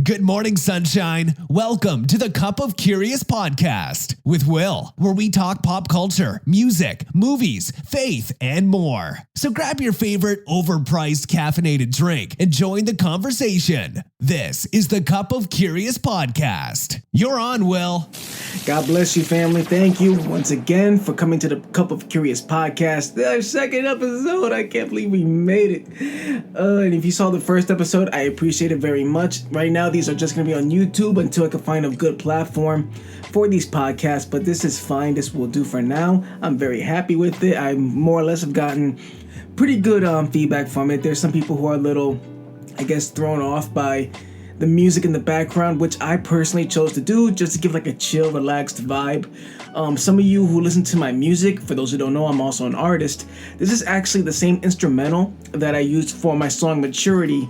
Good morning, sunshine. Welcome to the Cup of Curious podcast with Will, where we talk pop culture, music, movies, faith, and more. So grab your favorite overpriced caffeinated drink and join the conversation. This is the Cup of Curious podcast. You're on, Will. God bless you, family. Thank you once again for coming to the Cup of Curious podcast. Our second episode. I can't believe we made it. And if you saw the first episode, I appreciate it very much. Right now, these are just going to be on YouTube until I can find a good platform for these podcasts. But this is fine. This will do for now. I'm very happy with it. I more or less have gotten pretty good feedback from it. There's some people who are a little, I guess, thrown off by the music in the background, which I personally chose to do just to give like a chill, relaxed vibe. Some of you who listen to my music, for those who don't know, I'm also an artist. This is actually the same instrumental that I used for my song Maturity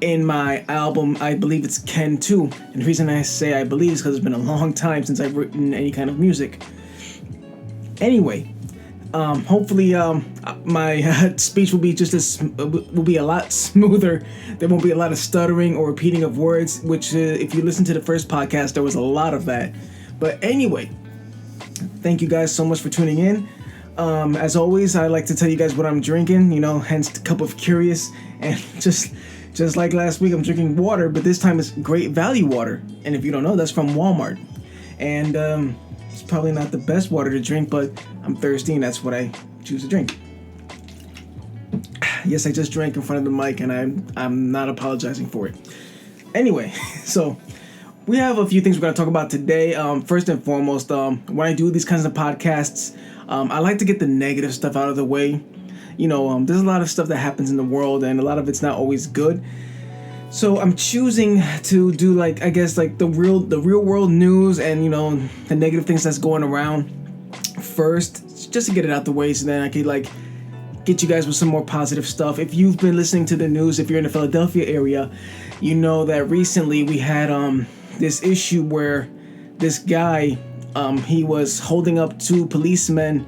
in my album, I believe it's Ken 2. And the reason I say I believe is because it's been a long time since I've written any kind of music. Anyway, hopefully my speech will be a lot smoother. There won't be a lot of stuttering or repeating of words, which if you listen to the first podcast, there was a lot of that. But anyway, thank you guys so much for tuning in. As always, I like to tell you guys what I'm drinking, hence the Cup of Curious. And just like last week, I'm drinking water, but this time it's Great Value water. And if you don't know, that's from Walmart. And it's probably not the best water to drink, but I'm thirsty and that's what I choose to drink. Yes, I just drank in front of the mic and I'm not apologizing for it. Anyway, so we have a few things we're going to talk about today. First and foremost, when I do these kinds of podcasts, I like to get the negative stuff out of the way. There's a lot of stuff that happens in the world and a lot of it's not always good. So I'm choosing to do the real world news and, the negative things that's going around first, just to get it out the way so then I could get you guys with some more positive stuff. If you've been listening to the news, if you're in the Philadelphia area, you know that recently we had this issue where this guy, he was holding up two policemen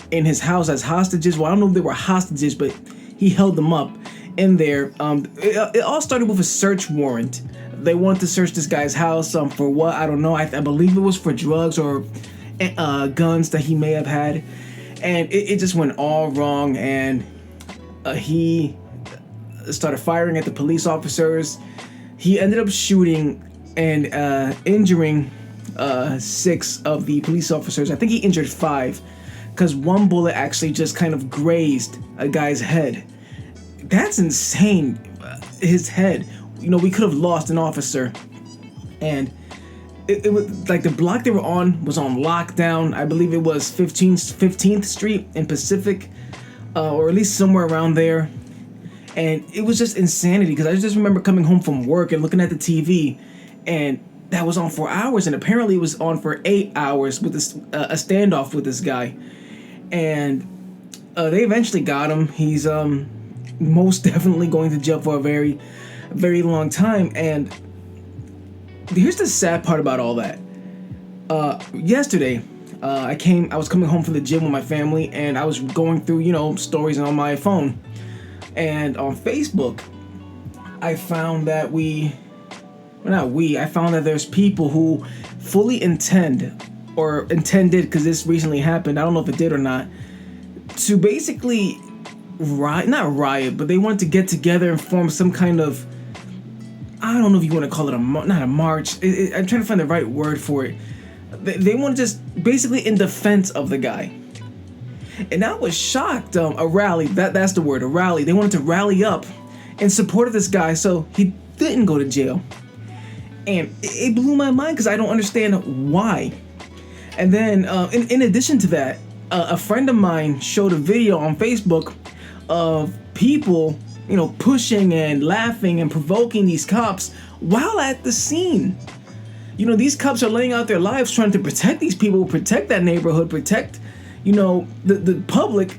in his house as hostages. Well, I don't know if they were hostages, but he held them up in there. It all started with a search warrant. They wanted to search this guy's house for what? I don't know. I believe it was for drugs or guns that he may have had. And it just went all wrong. And he started firing at the police officers. He ended up shooting and injuring 6 of the police officers. I think he injured 5 because one bullet actually just kind of grazed a guy's head. That's insane. His head. We could have lost an officer. And it was like the block they were on was on lockdown. I believe it was 15th Street in Pacific, or at least somewhere around there. And it was just insanity because I just remember coming home from work and looking at the TV, and that was on for hours, and apparently it was on for 8 hours with this a standoff with this guy. And they eventually got him. He's most definitely going to jail for a very, very long time. And here's the sad part about all that. Yesterday, I was coming home from the gym with my family, and I was going through, stories on my phone. And on Facebook, I found that I found that there's people who fully intended, because this recently happened, I don't know if it did or not, to basically not riot, but they wanted to get together and form some kind of, I don't know if you want to call it not a march. I'm trying to find the right word for it. They want to just basically in defense of the guy. And I was shocked. A rally, that's the word, a rally. They wanted to rally up in support of this guy so he didn't go to jail. And it blew my mind because I don't understand why. And then in addition to that, a friend of mine showed a video on Facebook of people, pushing and laughing and provoking these cops while at the scene. These cops are laying out their lives trying to protect these people, protect that neighborhood, protect, the public,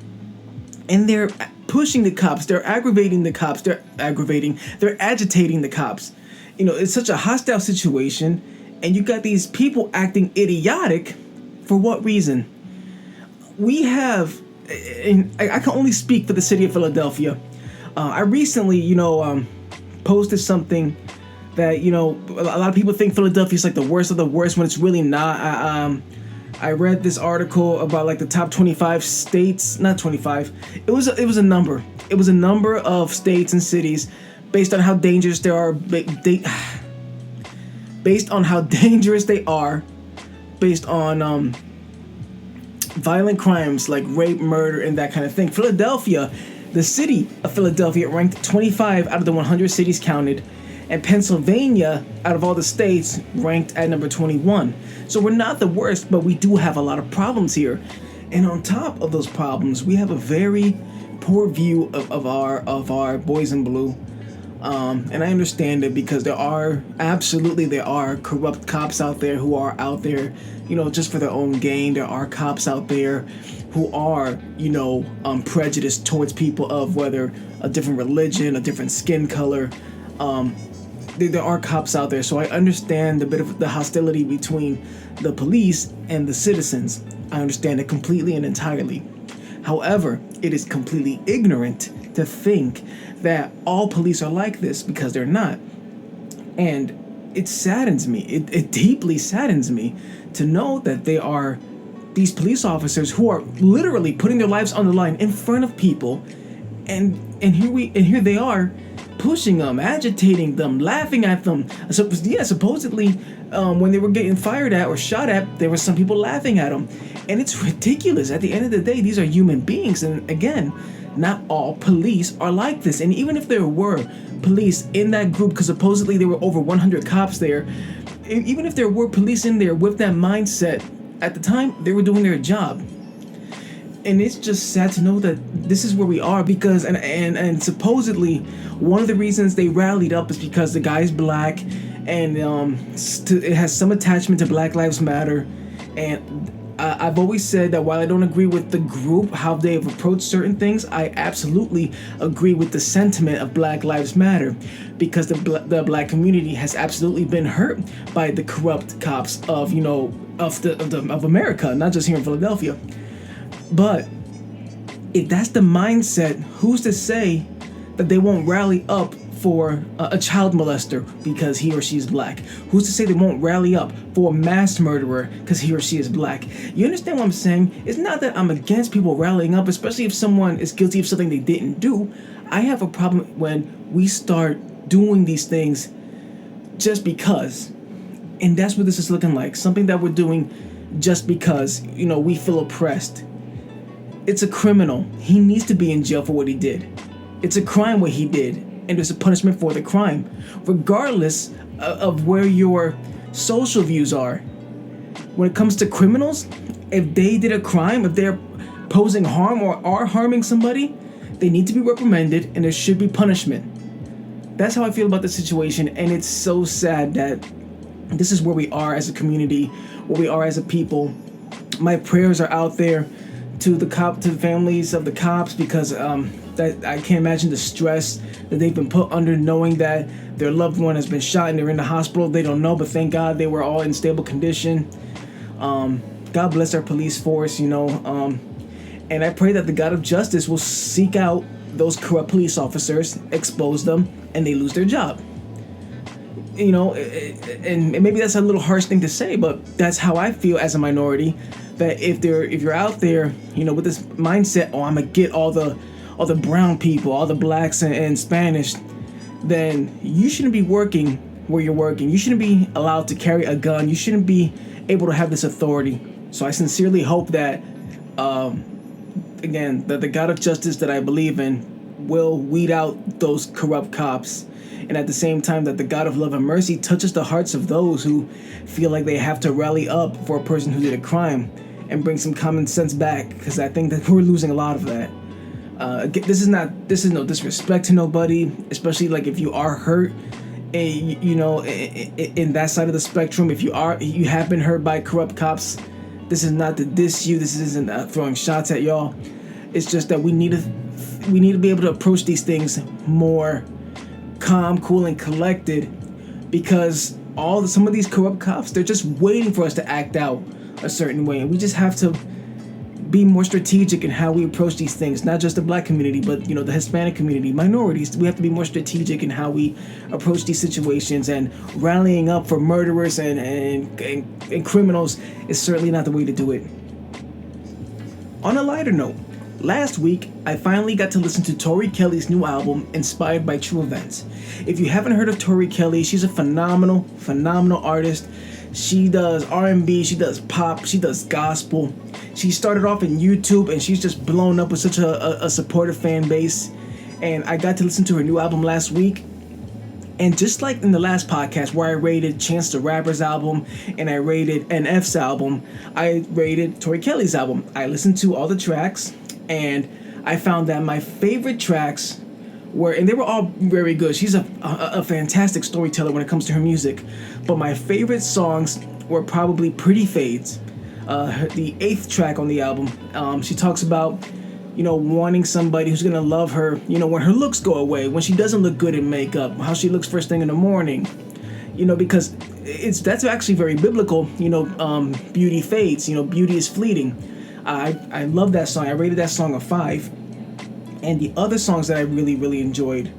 and they're pushing the cops, they're aggravating the cops, they're agitating the cops. It's such a hostile situation, and you got these people acting idiotic. For what reason? We have, and I can only speak for the city of Philadelphia. I recently, posted something that, you know, a lot of people think Philadelphia is like the worst of the worst when it's really not. I read this article about like the top 25 states, not 25. It was a number. It was a number of states and cities based on how dangerous they are. Based on how dangerous they are, based on violent crimes like rape, murder, and that kind of thing. Philadelphia, the city of Philadelphia, ranked 25 out of the 100 cities counted. And Pennsylvania, out of all the states, ranked at number 21. So we're not the worst, but we do have a lot of problems here. And on top of those problems, we have a very poor view of our boys in blue. And I understand it because there are corrupt cops out there who are out there, you know, just for their own gain. There are cops out there who are, you know, prejudiced towards people of whether a different religion, a different skin color. There are cops out there, so I understand a bit of the hostility between the police and the citizens. I understand it completely and entirely. However, it is completely ignorant to think that all police are like this, because they're not. And it saddens me. It deeply saddens me to know that they are these police officers who are literally putting their lives on the line in front of people, and here they are, pushing them, agitating them, laughing at them. So yeah, supposedly when they were getting fired at or shot at, there were some people laughing at them, and it's ridiculous. At the end of the day, these are human beings, and again, not all police are like this. And even if there were police in that group, because supposedly there were over 100 cops there, even if there were police in there with that mindset, at the time they were doing their job. And it's just sad to know that this is where we are, because and supposedly one of the reasons they rallied up is because the guy's black, and it has some attachment to Black Lives Matter. And I've always said that while I don't agree with the group, how they've approached certain things, I absolutely agree with the sentiment of Black Lives Matter, because the black community has absolutely been hurt by the corrupt cops of, you know, of America, not just here in Philadelphia. But if that's the mindset, who's to say that they won't rally up for a child molester because he or she is black? Who's to say they won't rally up for a mass murderer because he or she is black? You understand what I'm saying? It's not that I'm against people rallying up, especially if someone is guilty of something they didn't do. I have a problem when we start doing these things just because. And that's what this is looking like. Something that we're doing just because, you know, we feel oppressed. It's a criminal. He needs to be in jail for what he did. It's a crime what he did, and there's a punishment for the crime, regardless of where your social views are. When it comes to criminals, if they did a crime, if they're posing harm or are harming somebody, they need to be reprimanded, and there should be punishment. That's how I feel about the situation, and it's so sad that this is where we are as a community, where we are as a people. My prayers are out there to the families of the cops, because that I can't imagine the stress that they've been put under, knowing that their loved one has been shot and they're in the hospital. They don't know, but thank God they were all in stable condition. God bless our police force, you know. And I pray that the God of justice will seek out those corrupt police officers, expose them, and they lose their job. You know, and maybe that's a little harsh thing to say, but that's how I feel as a minority. That if you're out there, you know, with this mindset, oh, I'm gonna get all the brown people, all the blacks and Spanish, then you shouldn't be working where you're working. You shouldn't be allowed to carry a gun. You shouldn't be able to have this authority. So I sincerely hope that, again, that the God of justice that I believe in will weed out those corrupt cops. And at the same time, that the God of love and mercy touches the hearts of those who feel like they have to rally up for a person who did a crime, and bring some common sense back, because I think that we're losing a lot of that. This is no disrespect to nobody, especially like if you are hurt, you know, in that side of the spectrum. If you have been hurt by corrupt cops, this is not to diss you. This isn't throwing shots at y'all. It's just that we need to be able to approach these things more calm, cool, and collected, because some of these corrupt cops, they're just waiting for us to act out a certain way, and we just have to be more strategic in how we approach these things. Not just the black community, but the Hispanic community, minorities. We have to be more strategic in how we approach these situations, and rallying up for murderers and criminals is certainly not the way to do it. On a lighter note, last week, I finally got to listen to Tori Kelly's new album, Inspired by True Events. If you haven't heard of Tori Kelly, she's a phenomenal artist. She does R&B, she does pop, she does gospel. She started off in YouTube, and she's just blown up with such a supportive fan base. And I got to listen to her new album last week. And just like in the last podcast where I rated Chance the Rapper's album and I rated NF's album, I rated Tori Kelly's album. I listened to all the tracks, and I found that my favorite tracks and they were all very good. She's a fantastic storyteller when it comes to her music. But my favorite songs were probably Pretty Fades, the 8th track on the album. She talks about wanting somebody who's gonna love her, when her looks go away, when she doesn't look good in makeup, how she looks first thing in the morning, because that's actually very biblical. Beauty fades, beauty is fleeting. I love that song. I rated that song a 5. And the other songs that I really, really enjoyed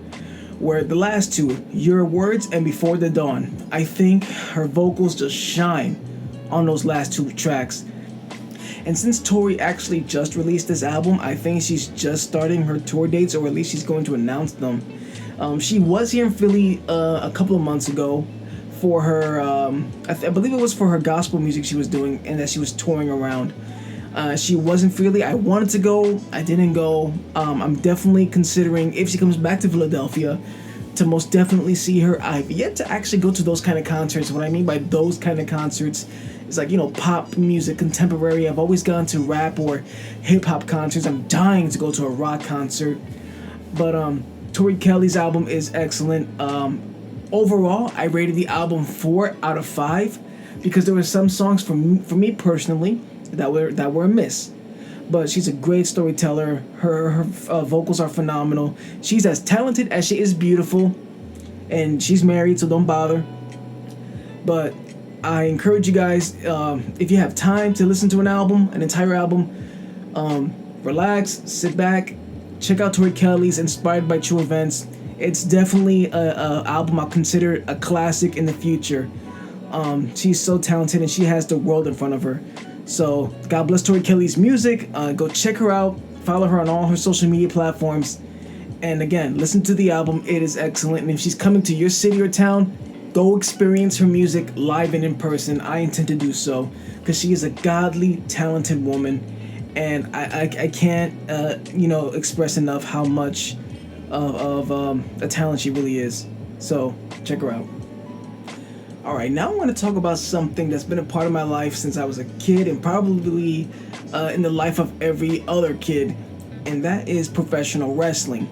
were the last two, Your Words and Before the Dawn. I think her vocals just shine on those last two tracks. And since Tori actually just released this album, I think she's just starting her tour dates, or at least she's going to announce them. She was here in Philly a couple of months ago for her, I believe it was for her gospel music she was doing, and that she was touring around. She was in Philly. I wanted to go. I didn't go. I'm definitely considering, if she comes back to Philadelphia, to most definitely see her. I've yet to actually go to those kind of concerts. What I mean by those kind of concerts is like, pop music, contemporary. I've always gone to rap or hip-hop concerts. I'm dying to go to a rock concert. But Tori Kelly's album is excellent. Overall, I rated the album 4 out of 5 because there were some songs for me personally that were a miss. But she's a great storyteller. Her vocals are phenomenal. She's as talented as she is beautiful, and she's married, so don't bother. But I encourage you guys, if you have time to listen to an entire album, relax, sit back, check out Tori Kelly's Inspired by True Events. It's definitely a album I'll consider a classic in the future. She's so talented, and she has the world in front of her. So, God bless Tori Kelly's music. Go check her out. Follow her on all her social media platforms. And again, listen to the album. It is excellent. And if she's coming to your city or town, go experience her music live and in person. I intend to do so because she is a godly, talented woman. And I can't, express enough how much of a talent she really is. So, check her out. Alright, now I want to talk about something that's been a part of my life since I was a kid, and probably in the life of every other kid, and that is professional wrestling.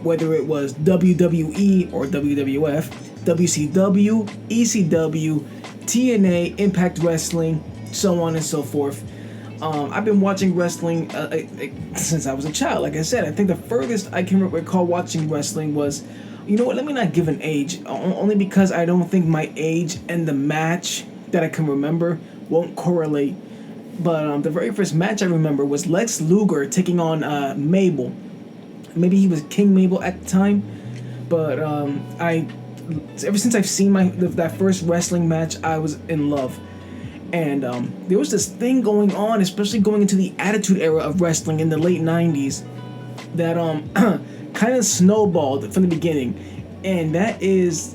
Whether it was WWE or WWF, WCW, ECW, TNA, Impact Wrestling, so on and so forth. I've been watching wrestling since I was a child. Like I said, I think the furthest I can recall watching wrestling was, let me not give an age, only because I don't think my age and the match that I can remember won't correlate. But the very first match I remember was Lex Luger taking on Mabel. Maybe he was King Mabel at the time. But ever since I've seen that first wrestling match, I was in love. And there was this thing going on, especially going into the Attitude Era of wrestling in the late 90s, that kind of snowballed from the beginning, and that is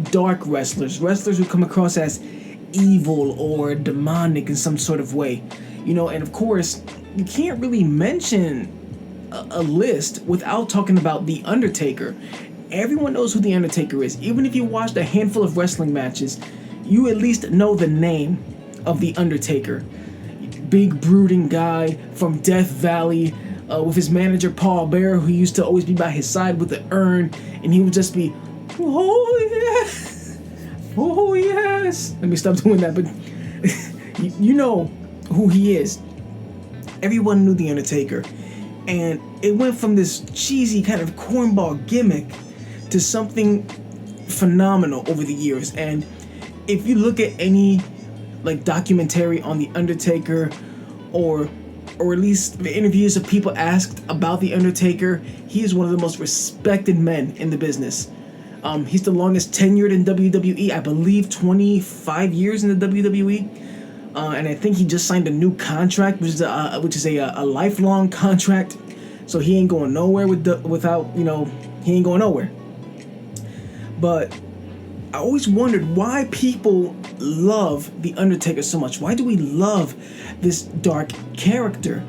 dark wrestlers who come across as evil or demonic in some sort of way, and of course you can't really mention a list without talking about The Undertaker. Everyone knows who The Undertaker is. Even if you watched a handful of wrestling matches, you at least know the name of The Undertaker. Big brooding guy from Death Valley, with his manager Paul Bearer, who used to always be by his side with the urn, and he would just be, oh yes, oh yes. Let me stop doing that, but you know who he is. Everyone knew The Undertaker, and it went from this cheesy kind of cornball gimmick to something phenomenal over the years. And if you look at any documentary on The Undertaker or or at least the interviews of people asked about The Undertaker, he is one of the most respected men in the business. He's the longest tenured in WWE, I believe 25 years in the WWE. And I think he just signed a new contract, which is a lifelong contract. So he ain't going nowhere he ain't going nowhere. But I always wondered why people love The Undertaker so much. Why do we love this dark character?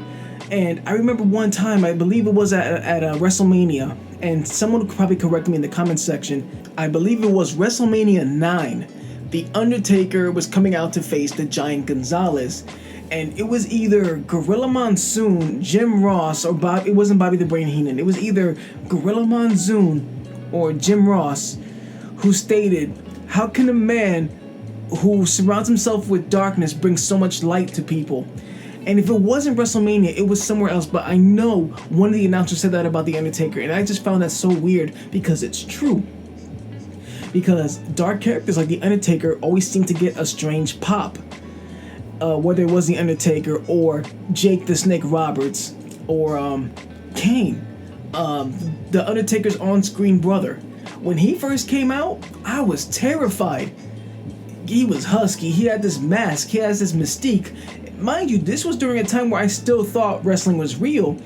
And I remember one time, I believe it was at WrestleMania, and someone could probably correct me in the comments section. I believe it was WrestleMania 9. The Undertaker was coming out to face the Giant Gonzalez. And it was either Gorilla Monsoon, Jim Ross, or it wasn't Bobby the Brain Heenan. It was either Gorilla Monsoon or Jim Ross who stated, how can a man who surrounds himself with darkness bring so much light to people? And if it wasn't WrestleMania, it was somewhere else. But I know one of the announcers said that about The Undertaker. And I just found that so weird because it's true. Because dark characters like The Undertaker always seem to get a strange pop. Whether it was The Undertaker or Jake the Snake Roberts or Kane. The Undertaker's on-screen brother. When he first came out, I was terrified. He was husky. He had this mask. He has this mystique. Mind you, this was during a time where I still thought wrestling was real.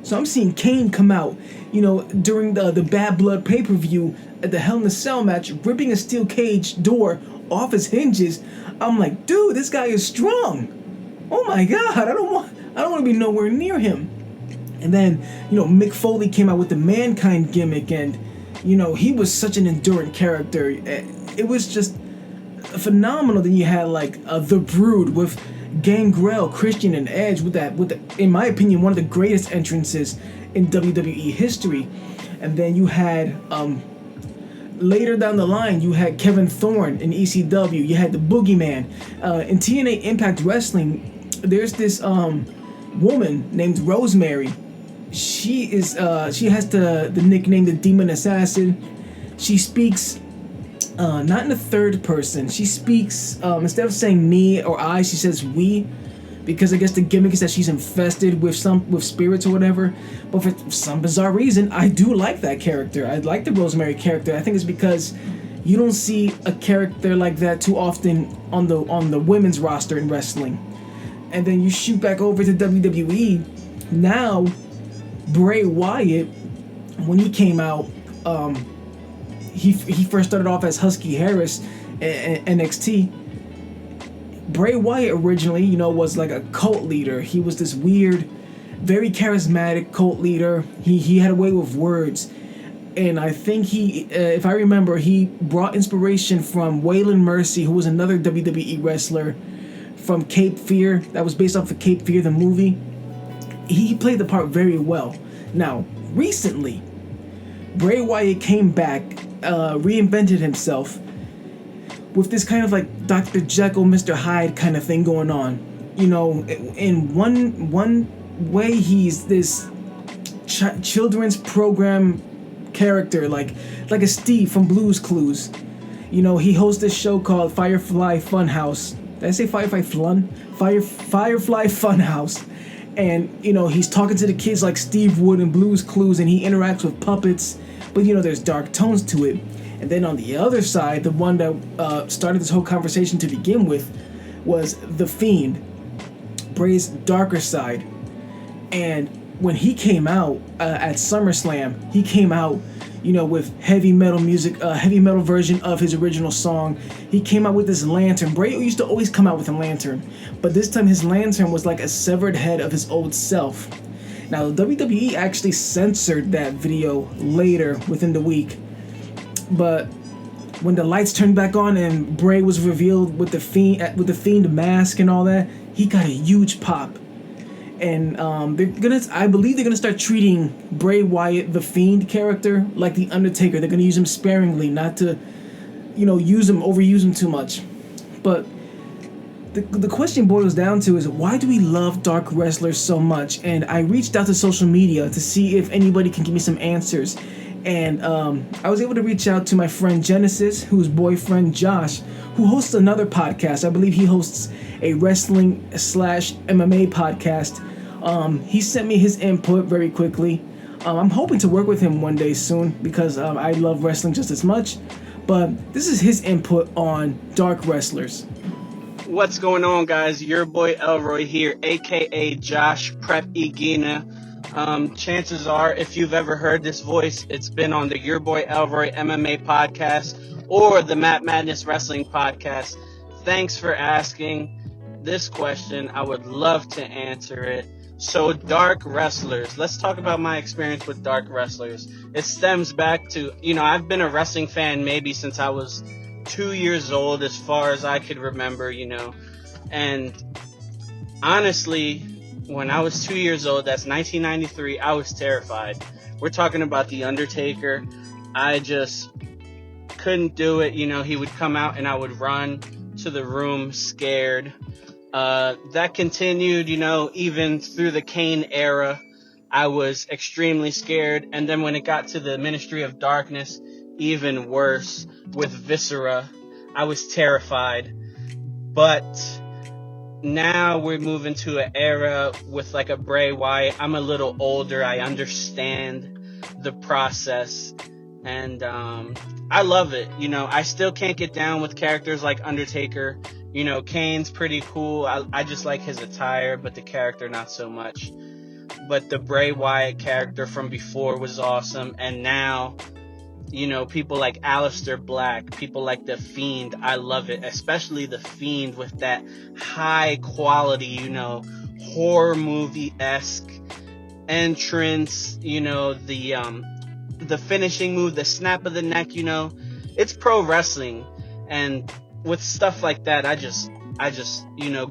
So I'm seeing Kane come out, during the Bad Blood pay-per-view at the Hell in a Cell match, ripping a steel cage door off his hinges. I'm like, dude, this guy is strong. Oh my God, I don't want to be nowhere near him. And then, Mick Foley came out with the Mankind gimmick, and he was such an enduring character. It was just phenomenal. Then you had The Brood with Gangrel, Christian, and Edge with in my opinion, one of the greatest entrances in WWE history. And then you had later down the line, you had Kevin Thorne in ECW. You had the Boogeyman in TNA Impact Wrestling. There's this woman named Rosemary. She has the nickname the Demon Assassin. She speaks not in the third person. She speaks instead of saying me or I, she says we, because I guess the gimmick is that she's infested with spirits or whatever. But for some bizarre reason, I do like that character. I like the Rosemary character. I think it's because you don't see a character like that too often on the women's roster in wrestling. And then you shoot back over to WWE. Now, Bray Wyatt, when he came out, he first started off as Husky Harris at NXT. Bray Wyatt originally, was like a cult leader. He was this weird, very charismatic cult leader. He had a way with words. And I think if I remember, he brought inspiration from Waylon Mercy, who was another WWE wrestler from Cape Fear. That was based off of Cape Fear, the movie. He played the part very well. Now, recently, Bray Wyatt came back, reinvented himself with this kind of like Dr. Jekyll, Mr. Hyde kind of thing going on. In one way, he's this children's program character, like a Steve from Blue's Clues. He hosts this show called Firefly Funhouse. Did I say Firefly Flun? Firefly Funhouse. And, he's talking to the kids like Steve would in Blue's Clues, and he interacts with puppets, but, there's dark tones to it. And then on the other side, the one that started this whole conversation to begin with was The Fiend, Bray's darker side. And when he came out at SummerSlam, he came out, with heavy metal music, a heavy metal version of his original song. He came out with this lantern. Bray used to always come out with a lantern, but this time his lantern was like a severed head of his old self. Now, the WWE actually censored that video later within the week, but when the lights turned back on and Bray was revealed with the Fiend mask and all that, he got a huge pop. And I believe they're gonna start treating Bray Wyatt, the Fiend character, like the Undertaker. They're gonna use him sparingly, not to, overuse him too much. But the question boils down to is, why do we love dark wrestlers so much? And I reached out to social media to see if anybody can give me some answers. And I was able to reach out to my friend Genesis, whose boyfriend Josh, who hosts another podcast. I believe he hosts a wrestling / MMA podcast He sent me his input very quickly. I'm hoping to work with him one day soon because I love wrestling just as much. But this is his input on dark wrestlers. What's going on, guys? Your boy Elroy here, aka Josh Prep Egina. Chances are, if you've ever heard this voice, it's been on the Your Boy Elroy MMA podcast or the Matt Madness Wrestling podcast. Thanks for asking this question. I would love to answer it. So, dark wrestlers. Let's talk about my experience with dark wrestlers. It stems back to, I've been a wrestling fan maybe since I was 2 years old, as far as I could remember, And honestly, when I was 2 years old, that's 1993, I was terrified. We're talking about The Undertaker. I just couldn't do it. He would come out and I would run to the room scared. That continued, even through the Kane era. I was extremely scared. And then when it got to the Ministry of Darkness, even worse, with Viscera, I was terrified. But now we're moving to an era with like a Bray Wyatt. I'm a little older. I understand the process. And I love it. I still can't get down with characters like Undertaker. Kane's pretty cool. I just like his attire, but the character not so much. But the Bray Wyatt character from before was awesome. And now, people like Aleister Black, people like The Fiend, I love it. Especially The Fiend with that high quality, horror movie-esque entrance, the finishing move, the snap of the neck, it's pro wrestling. And with stuff like that, I just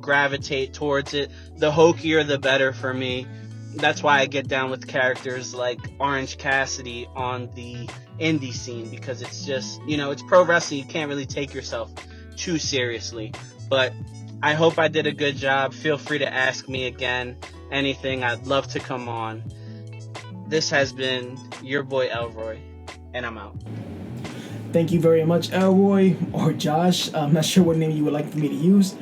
gravitate towards it. The hokier, the better for me. That's why I get down with characters like Orange Cassidy on the indie scene, because it's just, it's pro wrestling. You can't really take yourself too seriously. But I hope I did a good job. Feel free to ask me again. Anything, I'd love to come on. This has been Your Boy Elroy, and I'm out. Thank you very much, Elroy, or Josh. I'm not sure what name you would like for me to use.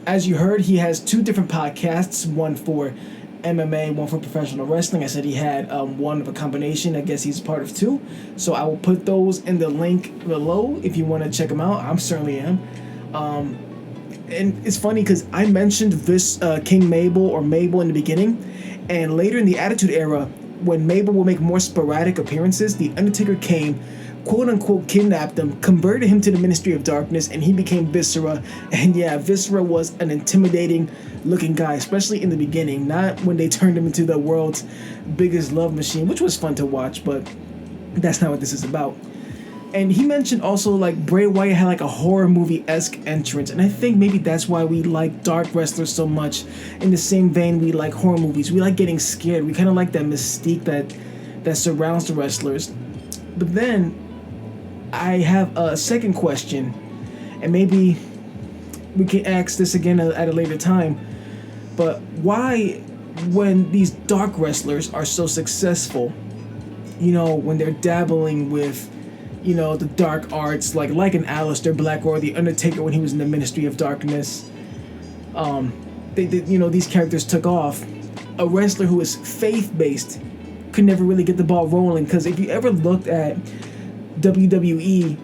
As you heard, he has two different podcasts, one for MMA, one for professional wrestling. I said he had one of a combination. I guess he's part of two. So I will put those in the link below if you want to check them out. I certainly am. And it's funny because I mentioned this King Mabel or Mabel in the beginning. And later in the Attitude Era, when Mabel will make more sporadic appearances, The Undertaker came, quote-unquote kidnapped him, converted him to the Ministry of Darkness, and he became Viscera. And yeah, Viscera was an intimidating looking guy, especially in the beginning, not when they turned him into the world's biggest love machine, which was fun to watch, but that's not what this is about. And he mentioned also like Bray Wyatt had like a horror movie-esque entrance, and I think maybe that's why we like dark wrestlers so much. In the same vein, we like horror movies. We like getting scared. We kind of like that mystique that surrounds the wrestlers. But then I have a second question, and maybe we can ask this again at a later time. But why, when these dark wrestlers are so successful, when they're dabbling with the dark arts, like an Aleister Black or the Undertaker when he was in the Ministry of Darkness, these characters took off. A wrestler who is faith-based could never really get the ball rolling, because if you ever looked at WWE,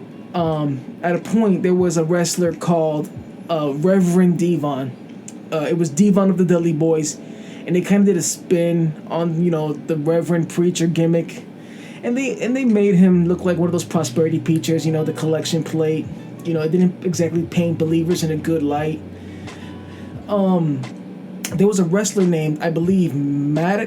at a point there was a wrestler called Reverend Devon. It was Devon of the Dudley Boys, and they kind of did a spin on the Reverend Preacher gimmick. And they made him look like one of those prosperity preachers, the collection plate. It didn't exactly paint believers in a good light. There was a wrestler named, I believe, Mordecai.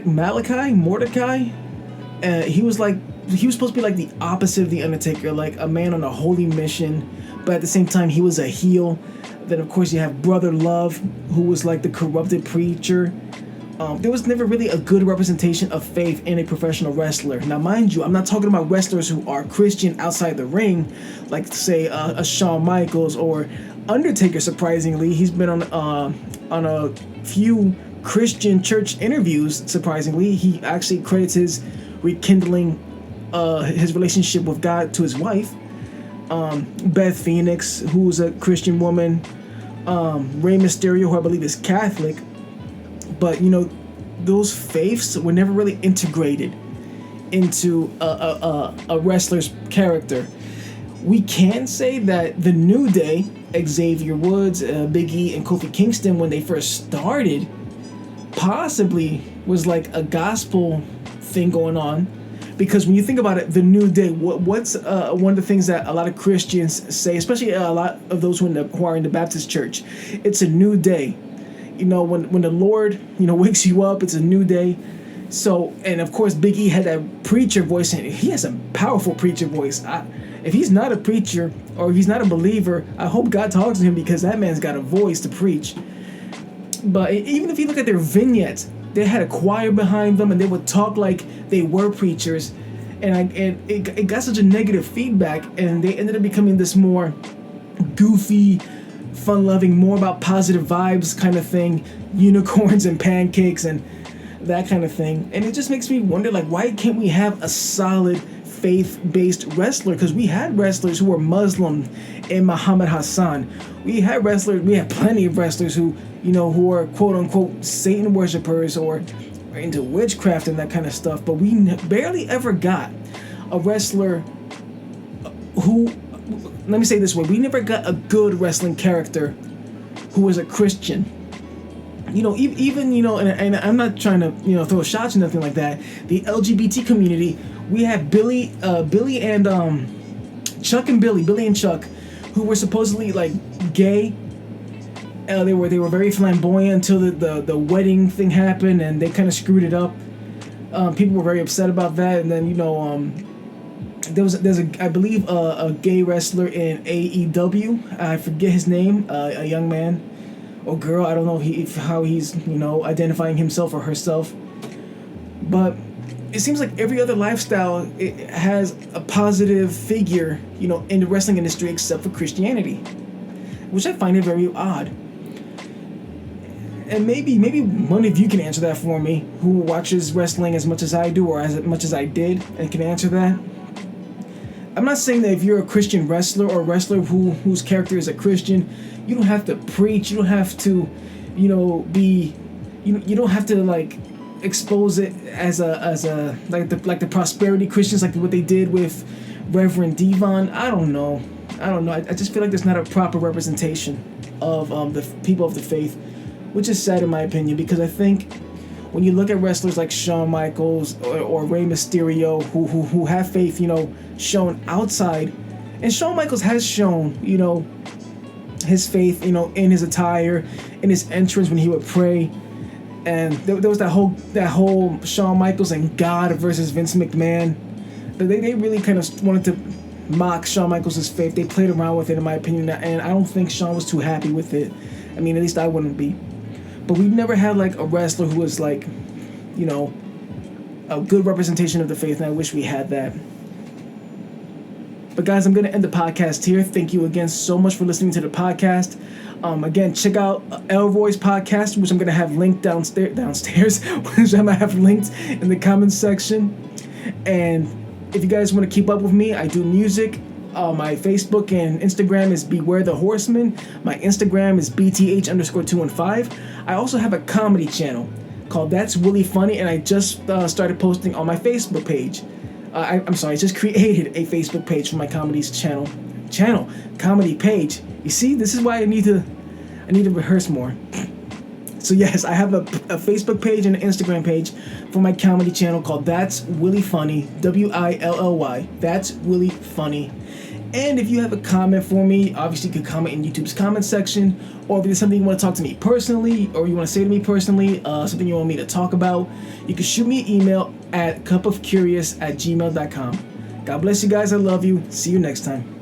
He was supposed to be like the opposite of the Undertaker, like a man on a holy mission, but at the same time he was a heel. Then of course you have Brother Love, who was like the corrupted preacher. There was never really a good representation of faith in a professional wrestler. Now, mind you, I'm not talking about wrestlers who are Christian outside the ring, like say a Shawn Michaels or Undertaker. Surprisingly, he's been on a few Christian church interviews. Surprisingly, he actually credits his rekindling his relationship with God to his wife, Beth Phoenix, who's a Christian woman, Rey Mysterio, who I believe is Catholic. But those faiths were never really integrated into a wrestler's character. We can say that the New Day, Xavier Woods, Big E, and Kofi Kingston, when they first started, possibly was like a gospel thing going on. Because when you think about it, the New Day, what's one of the things that a lot of Christians say, especially a lot of those who are in the Baptist church, it's a new day. When the Lord, wakes you up, it's a new day. So, and of course, Big E had that preacher voice, and he has a powerful preacher voice. If he's not a preacher or if he's not a believer, I hope God talks to him, because that man's got a voice to preach. But even if you look at their vignettes, they had a choir behind them, and they would talk like they were preachers, and it got such a negative feedback, and they ended up becoming this more goofy, fun-loving, more about positive vibes kind of thing, unicorns and pancakes and that kind of thing. And it just makes me wonder, like, why can't we have a solid faith-based wrestler? Because we had wrestlers who were Muslim in Muhammad Hassan. We had plenty of wrestlers who are quote-unquote Satan worshippers or into witchcraft and that kind of stuff. But we barely ever got a wrestler who, let me say it this way, we never got a good wrestling character who was a Christian. Even and I'm not trying to throw shots or nothing like that. The LGBT community, we had Billy and Chuck and Billy and Chuck, who were supposedly like gay. They were very flamboyant until the wedding thing happened, and they kind of screwed it up. People were very upset about that, and then there's I believe a gay wrestler in AEW. I forget his name. A young man or girl, I don't know how he's identifying himself or herself, but it seems like every other lifestyle, it has a positive figure in the wrestling industry except for Christianity, which I find it very odd. And maybe one of you can answer that for me, who watches wrestling as much as I do, or as much as I did, and can answer that. I'm not saying that if you're a Christian wrestler or a wrestler whose character is a Christian, you don't have to preach. You don't have to, you don't have to like expose it as a like the prosperity Christians, like what they did with Reverend Devon. I don't know. I just feel like there's not a proper representation of the people of the faith, which is sad in my opinion, because I think when you look at wrestlers like Shawn Michaels or Rey Mysterio, who have faith, shown outside, and Shawn Michaels has shown, his faith, in his attire, in his entrance when he would pray, and there was that whole Shawn Michaels and God versus Vince McMahon. But they really kind of wanted to mock Shawn Michaels' faith. They played around with it, in my opinion, and I don't think Shawn was too happy with it. I mean, at least I wouldn't be. But we've never had like a wrestler who was like, a good representation of the faith, and I wish we had that. But guys, I'm going to end the podcast here. Thank you again so much for listening to the podcast. Again, check out Elroy's podcast, which I'm going to have linked downstairs, which I'm going to have linked in the comments section. And if you guys want to keep up with me, I do music. My Facebook and Instagram is Beware the Horseman. My Instagram is BTH_215. I also have a comedy channel called That's Really Funny, and I just started posting on my Facebook page. I just created a Facebook page for my comedy's comedy page. You see, this is why I need to rehearse more. So yes, I have a Facebook page and an Instagram page for my comedy channel called That's Really Funny, WILLY. That's Really Funny. And if you have a comment for me, obviously you can comment in YouTube's comment section, or if there's something you want to talk to me personally, or you want to say to me personally, something you want me to talk about, you can shoot me an email at CupOfCurious@gmail.com. God bless you guys. I love you. See you next time.